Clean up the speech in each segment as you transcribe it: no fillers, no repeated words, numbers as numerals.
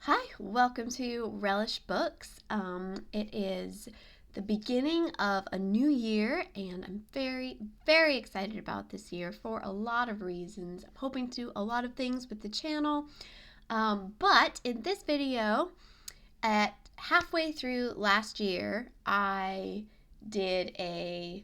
Hi, welcome to Relish Books. It is the beginning of a new year, and I'm very, very excited about this year for a lot of reasons. I'm hoping to do a lot of things with the channel, but in this video, at halfway through last year, I did a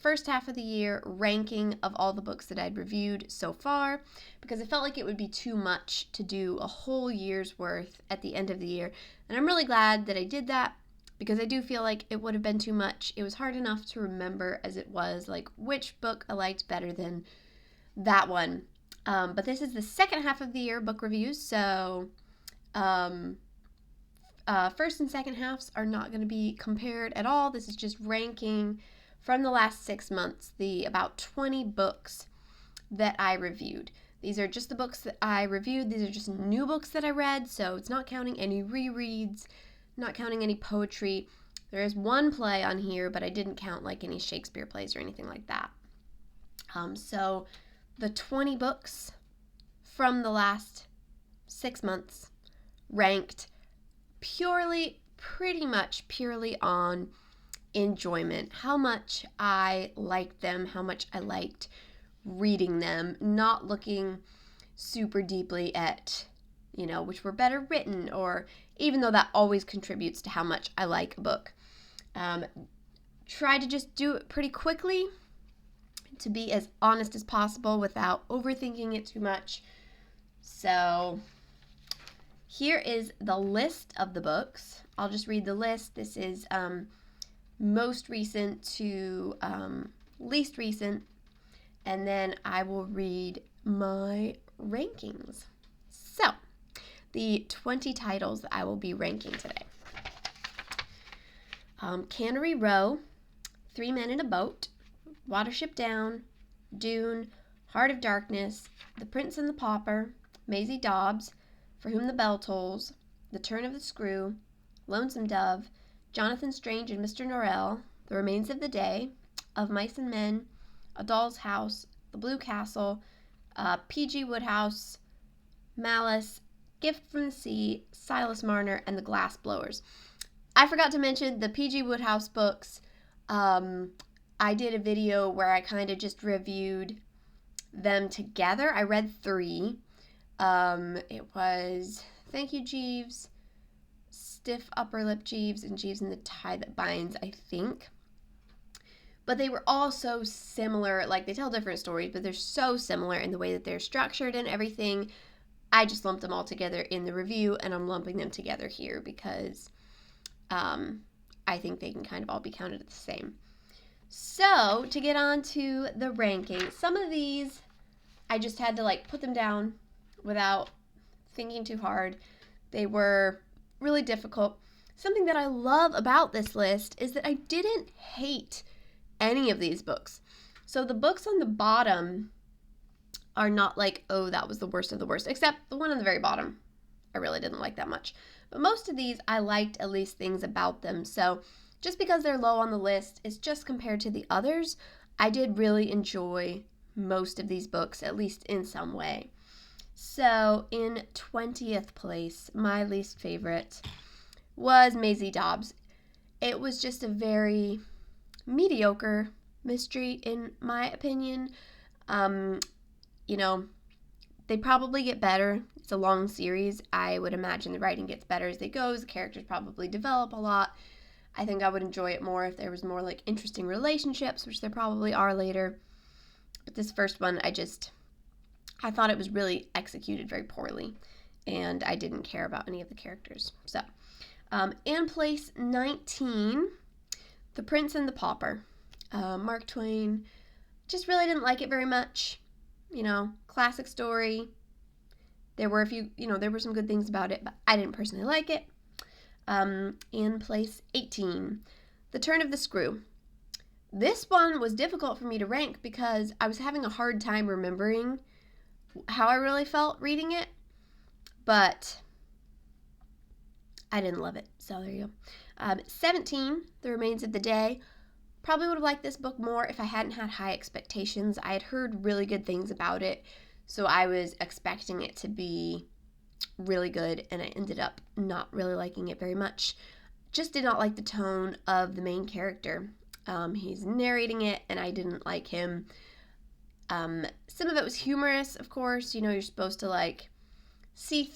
first half of the year ranking of all the books that I'd reviewed so far because I felt like it would be too much to do a whole year's worth at the end of the year. And I'm really glad that I did that because I do feel like it would have been too much. It was hard enough to remember as it was, like which book I liked better than that one. But this is the second half of the year book reviews, so first and second halves are not going to be compared at all. This is just ranking from the last 6 months, the about 20 books that I reviewed. These are just the books that I reviewed. These are just new books that I read, so it's not counting any rereads, not counting any poetry. There is one play on here, but I didn't count like any Shakespeare plays or anything like that. So the 20 books from the last 6 months ranked pretty much purely on enjoyment, how much I liked them, how much I liked reading them, not looking super deeply at, which were better written, or even though that always contributes to how much I like a book. Try to just do it pretty quickly to be as honest as possible without overthinking it too much. So here is the list of the books. I'll just read the list. This is most recent to least recent, and then I will read my rankings. So, the 20 titles that I will be ranking today. Cannery Row, Three Men in a Boat, Watership Down, Dune, Heart of Darkness, The Prince and the Pauper, Maisie Dobbs, For Whom the Bell Tolls, The Turn of the Screw, Lonesome Dove, Jonathan Strange and Mr. Norrell, The Remains of the Day, Of Mice and Men, A Doll's House, The Blue Castle, P.G. Wodehouse, Malice, Gift from the Sea, Silas Marner, and The Glass Blowers. I forgot to mention the P.G. Wodehouse books. I did a video where I kind of just reviewed them together. I read 3. It was Thank You, Jeeves, Stiff Upper Lip Jeeves, and Jeeves and the Tie That Binds, I think. But they were all so similar. Like, they tell different stories, but they're so similar in the way that they're structured and everything. I just lumped them all together in the review, and I'm lumping them together here because I think they can kind of all be counted as the same. So, to get on to the ranking, some of these I just had to put them down without thinking too hard. They were really difficult. Something that I love about this list is that I didn't hate any of these books. So the books on the bottom are not like, oh, that was the worst of the worst, except the one on the very bottom I really didn't like that much. But most of these I liked at least things about them. So just because they're low on the list, it's just compared to the others, I did really enjoy most of these books, at least in some way. So in 20th place, my least favorite was Maisie Dobbs. It was just a very mediocre mystery, in my opinion. They probably get better. It's a long series. I would imagine the writing gets better as they go. The characters probably develop a lot. I think I would enjoy it more if there was more interesting relationships, which there probably are later. But this first one, I thought it was really executed very poorly, and I didn't care about any of the characters. So, in place 19, The Prince and the Pauper. Mark Twain. Just really didn't like it very much. Classic story. There were there were some good things about it, but I didn't personally like it. In place 18, The Turn of the Screw. This one was difficult for me to rank because I was having a hard time remembering how I really felt reading it, but I didn't love it, so there you go. 17, The Remains of the Day. Probably would have liked this book more if I hadn't had high expectations. I had heard really good things about it, so I was expecting it to be really good, and I ended up not really liking it very much. Just did not like the tone of the main character. He's narrating it, and I didn't like him. Some of it was humorous, of course. You're supposed to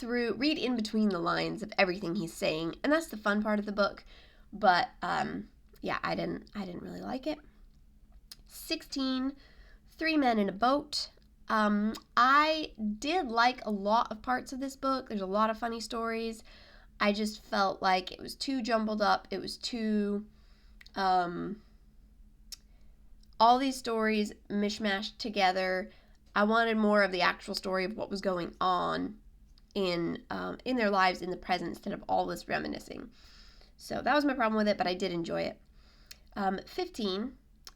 read in between the lines of everything he's saying, and that's the fun part of the book. But yeah, I didn't really like it. 16, Three Men in a Boat. I did like a lot of parts of this book. There's a lot of funny stories. I just felt like it was too jumbled up. It was too, all these stories mishmashed together. I wanted more of the actual story of what was going on in their lives in the present instead of all this reminiscing. So that was my problem with it, but I did enjoy it. 15,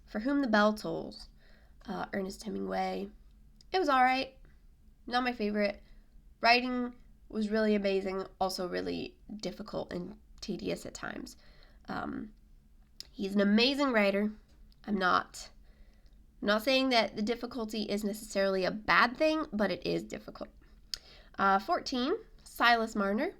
For Whom the Bell Tolls, Ernest Hemingway. It was all right. Not my favorite. Writing was really amazing, also really difficult and tedious at times. He's an amazing writer. I'm not saying that the difficulty is necessarily a bad thing, but it is difficult. 14, Silas Marner,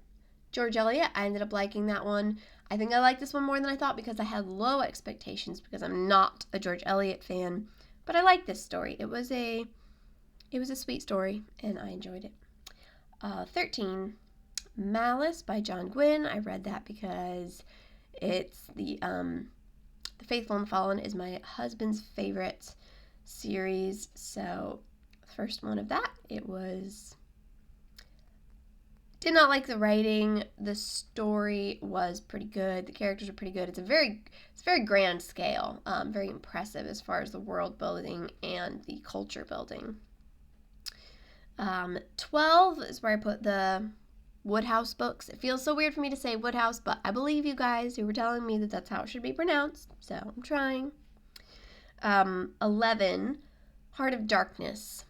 George Eliot. I ended up liking that one. I think I liked this one more than I thought because I had low expectations because I'm not a George Eliot fan, but I liked this story. It was a sweet story, and I enjoyed it. 13, Malice by John Gwynne. I read that because it's the Faithful and the Fallen is my husband's favorite series, so the first one of that, did not like the writing. The story was pretty good. The characters are pretty good. It's very grand scale, very impressive as far as the world building and the culture building. 12 is where I put the Wodehouse books. It feels so weird for me to say Wodehouse, but I believe you guys who were telling me that that's how it should be pronounced, so I'm trying. 11, Heart of Darkness.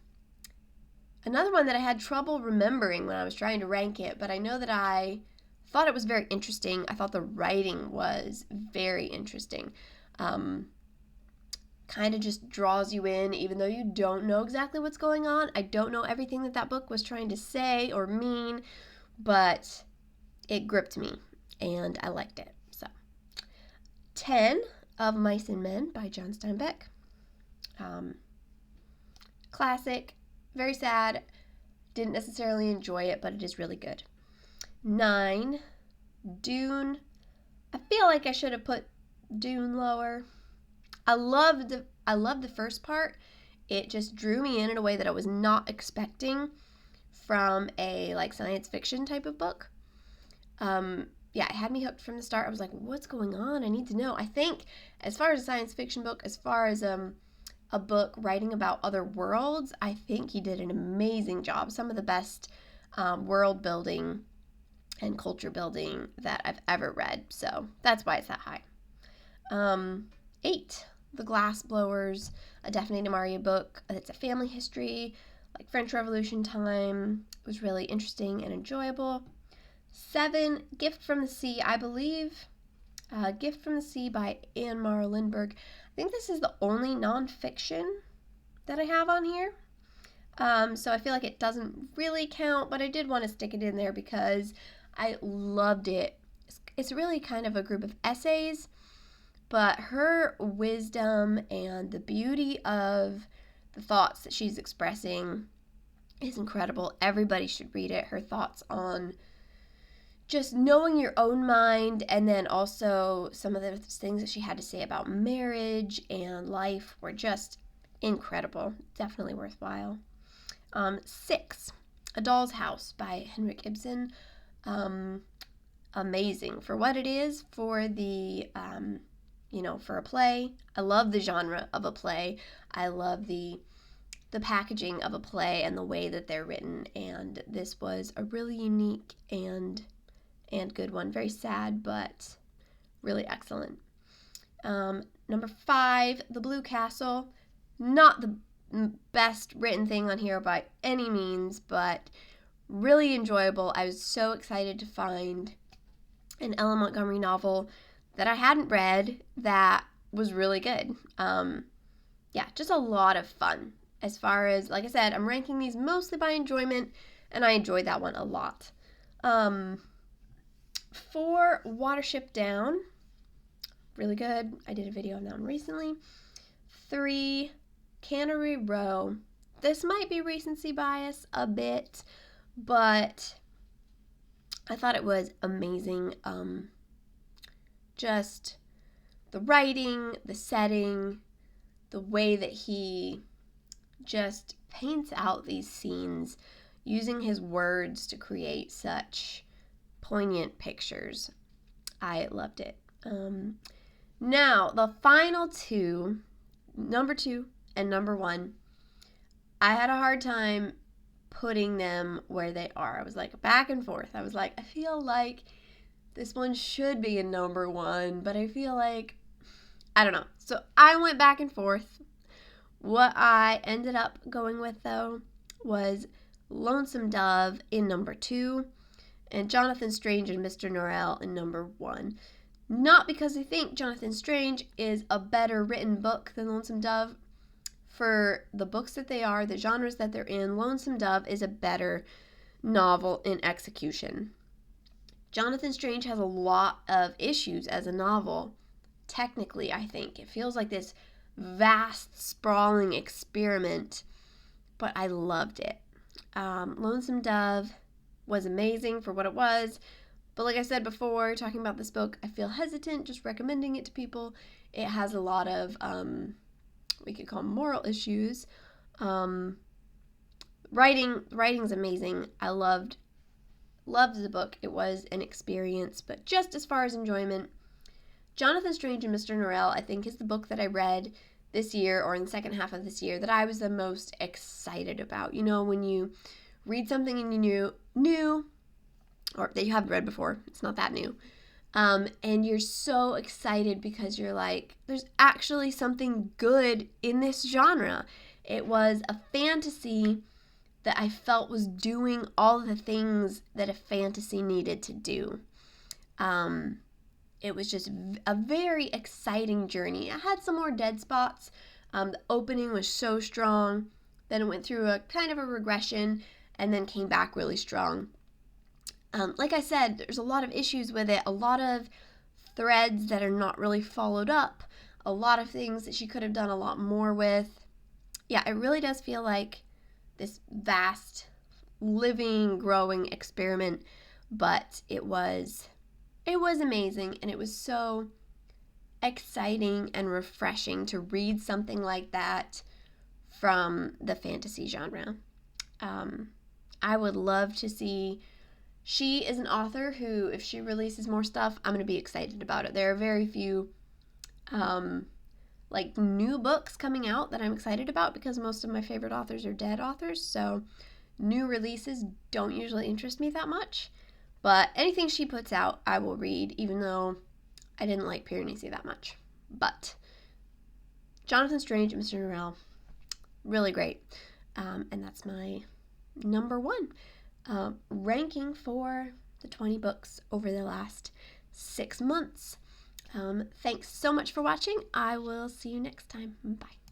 Another one that I had trouble remembering when I was trying to rank it, but I know that I thought it was very interesting. I thought the writing was very interesting. Kind of just draws you in, even though you don't know exactly what's going on. I don't know everything that book was trying to say or mean, but it gripped me, and I liked it. So, 10, Of Mice and Men by John Steinbeck. Classic, very sad. Didn't necessarily enjoy it, but it is really good. 9, Dune. I feel like I should have put Dune lower. I loved the first part. It just drew me in a way that I was not expecting from a science fiction type of book. Yeah, it had me hooked from the start. I was like, what's going on? I need to know. I think as far as a science fiction book, as far as a book writing about other worlds, I think he did an amazing job. Some of the best world building and culture building that I've ever read. So that's why it's that high. 8, The Glassblowers, a Daphne du Maurier book. It's a family history, French Revolution time. It was really interesting and enjoyable. 7, Gift from the Sea, I believe. Gift from the Sea by Anne-Mara Lindbergh. I think this is the only nonfiction that I have on here. So I feel like it doesn't really count, but I did want to stick it in there because I loved it. It's really kind of a group of essays, but her wisdom and the beauty of the thoughts that she's expressing is incredible. Everybody should read it. Her thoughts on just knowing your own mind, and then also some of the things that she had to say about marriage and life were just incredible. Definitely worthwhile. 6, A Doll's House by Henrik Ibsen. Amazing for what it is, for the for a play. I love the genre of a play. I love the packaging of a play and the way that they're written, and this was a really unique and good one. Very sad, but really excellent. Number 5, The Blue Castle. Not the best written thing on here by any means, but really enjoyable. I was so excited to find an Ellen Montgomery novel that I hadn't read that was really good. Yeah, just a lot of fun. As far as, like I said, I'm ranking these mostly by enjoyment, and I enjoyed that one a lot. 4, Watership Down. Really good. I did a video on that one recently. 3, Cannery Row. This might be recency bias a bit, but I thought it was amazing. Just the writing, the setting, the way that he just paints out these scenes using his words to create such poignant pictures. I loved it. Now, the final 2, number 2 and number 1, I had a hard time putting them where they are. I was like back and forth. I was like, I feel like this one should be in number 1, but I feel like, I don't know. So I went back and forth. What I ended up going with, though, was Lonesome Dove in number 2 and Jonathan Strange and Mr. Norrell in number 1. Not because I think Jonathan Strange is a better written book than Lonesome Dove. For the books that they are, the genres that they're in, Lonesome Dove is a better novel in execution. Jonathan Strange has a lot of issues as a novel. Technically, I think. It feels like this vast, sprawling experiment, but I loved it. Lonesome Dove was amazing for what it was, but like I said before, talking about this book, I feel hesitant just recommending it to people. It has a lot of, we could call moral issues. Writing's amazing. I loved the book. It was an experience, but just as far as enjoyment, Jonathan Strange and Mr. Norrell, I think, is the book that I read this year or in the second half of this year that I was the most excited about. You know, when you read something and you knew, or that you haven't read before, it's not that new, and you're so excited because you're like, there's actually something good in this genre. It was a fantasy that I felt was doing all the things that a fantasy needed to do. It was just a very exciting journey. I had some more dead spots. The opening was so strong. Then it went through a kind of a regression and then came back really strong. Like I said, there's a lot of issues with it, a lot of threads that are not really followed up, a lot of things that she could have done a lot more with. Yeah, it really does feel like this vast, living, growing experiment, but it was amazing, and it was so exciting and refreshing to read something like that from the fantasy genre. I would love to see. She is an author who, if she releases more stuff, I'm going to be excited about it. There are very few new books coming out that I'm excited about because most of my favorite authors are dead authors, so new releases don't usually interest me that much. But anything she puts out, I will read, even though I didn't like Piranesi that much. But Jonathan Strange and Mr. Norrell, really great. And that's my number 1 ranking for the 20 books over the last 6 months. Thanks so much for watching. I will see you next time. Bye.